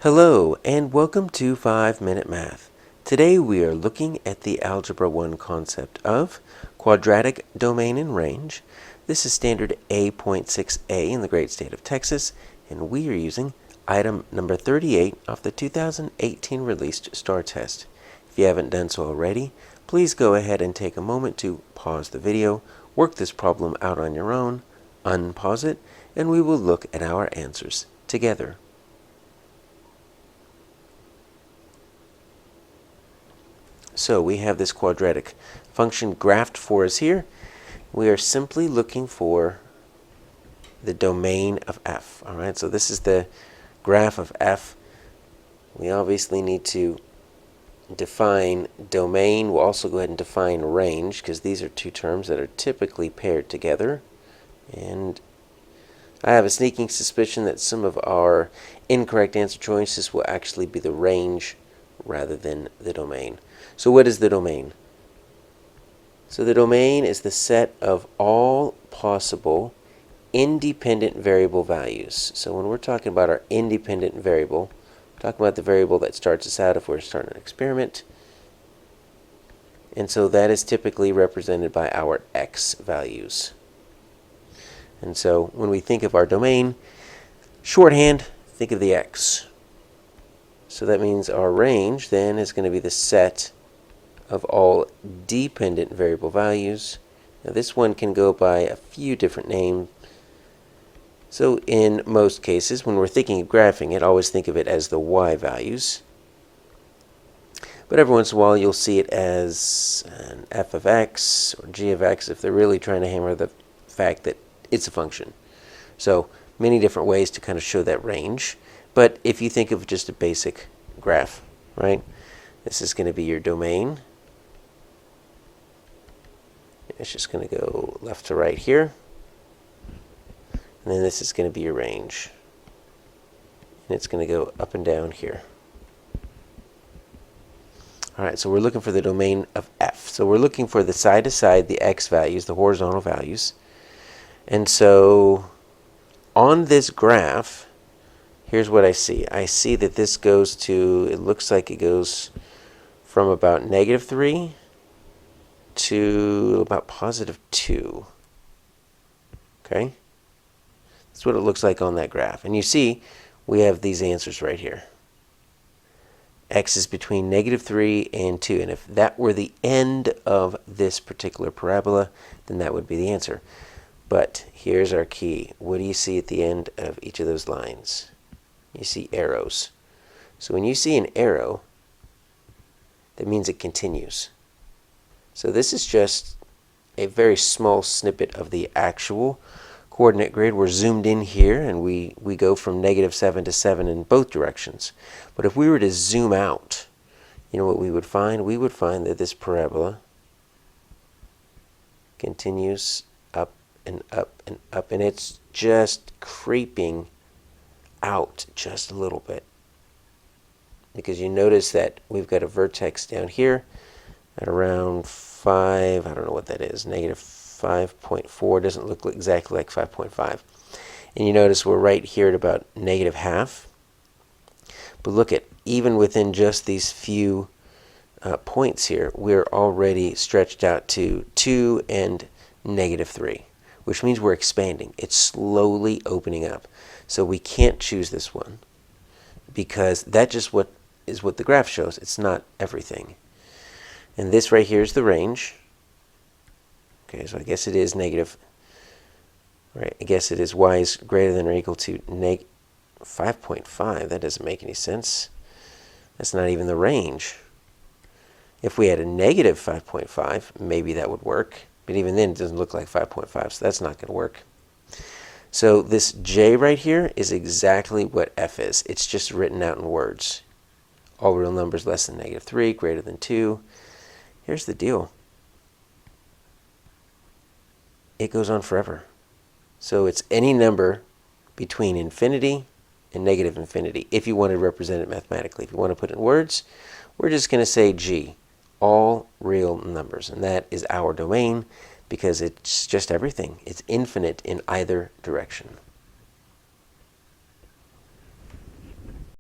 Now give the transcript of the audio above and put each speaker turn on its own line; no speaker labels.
Hello and welcome to 5-Minute Math. Today we are looking at the Algebra 1 concept of quadratic domain and range. This is standard A.6A in the great state of Texas, and we are using item number 38 off the 2018 released STAAR test. If you haven't done so already, please go ahead and take a moment to pause the video, work this problem out on your own, unpause it, and we will look at our answers together. So we have this quadratic function graphed for us here. We are simply looking for the domain of f. All right, so this is the graph of f. We obviously need to define domain. We'll also go ahead and define range, because these are two terms that are typically paired together. And I have a sneaking suspicion that some of our incorrect answer choices will actually be the range rather than the domain. So what is the domain? So the domain is the set of all possible independent variable values. So when we're talking about our independent variable, we're talking about the variable that starts us out if we're starting an experiment. And so that is typically represented by our x values. And so when we think of our domain, shorthand, think of the x. So that means our range then is going to be the set of all dependent variable values. Now this one can go by a few different names. So in most cases, when we're thinking of graphing it, always think of it as the y values. But every once in a while you'll see it as an f of x or g of x if they're really trying to hammer the fact that it's a function. So many different ways to kind of show that range. But if you think of just a basic graph, right? This is going to be your domain. It's just going to go left to right here. And then this is going to be your range. And it's going to go up and down here. All right, so we're looking for the domain of f. So we're looking for the side to side, the x values, the horizontal values. And so on this graph, here's what I see. I see that this goes to, it looks like it goes from about -3 to about +2. Okay? That's what it looks like on that graph. And you see, we have these answers right here. X is between -3 and 2. And if that were the end of this particular parabola, then that would be the answer. But here's our key. What do you see at the end of each of those lines? You see arrows. So when you see an arrow, that means it continues. So this is just a very small snippet of the actual coordinate grid. We're zoomed in here, and we go from -7 to 7 in both directions. But if we were to zoom out, you know what we would find? We would find that this parabola continues up and up and up, and it's just creeping out just a little bit, because you notice that we've got a vertex down here at around 5, I don't know what that is, -5.4, doesn't look exactly like 5.5. And you notice we're right here at about -0.5. But look at, even within just these few points here, we're already stretched out to 2 and -3, which means we're expanding. It's slowly opening up. So we can't choose this one, because that just is what the graph shows. It's not everything. And this right here is the range. Okay, so I guess it is negative. Right, I guess it is y is greater than or equal to 5.5. That doesn't make any sense. That's not even the range. If we had a -5.5, maybe that would work. But even then, it doesn't look like 5.5, so that's not going to work. So this j right here is exactly what f is. It's just written out in words. All real numbers less than -3, greater than 2. Here's the deal. It goes on forever. So it's any number between infinity and -infinity, if you want to represent it mathematically. If you want to put it in words, we're just going to say g, all real numbers. And that is our domain, because it's just everything. It's infinite in either direction.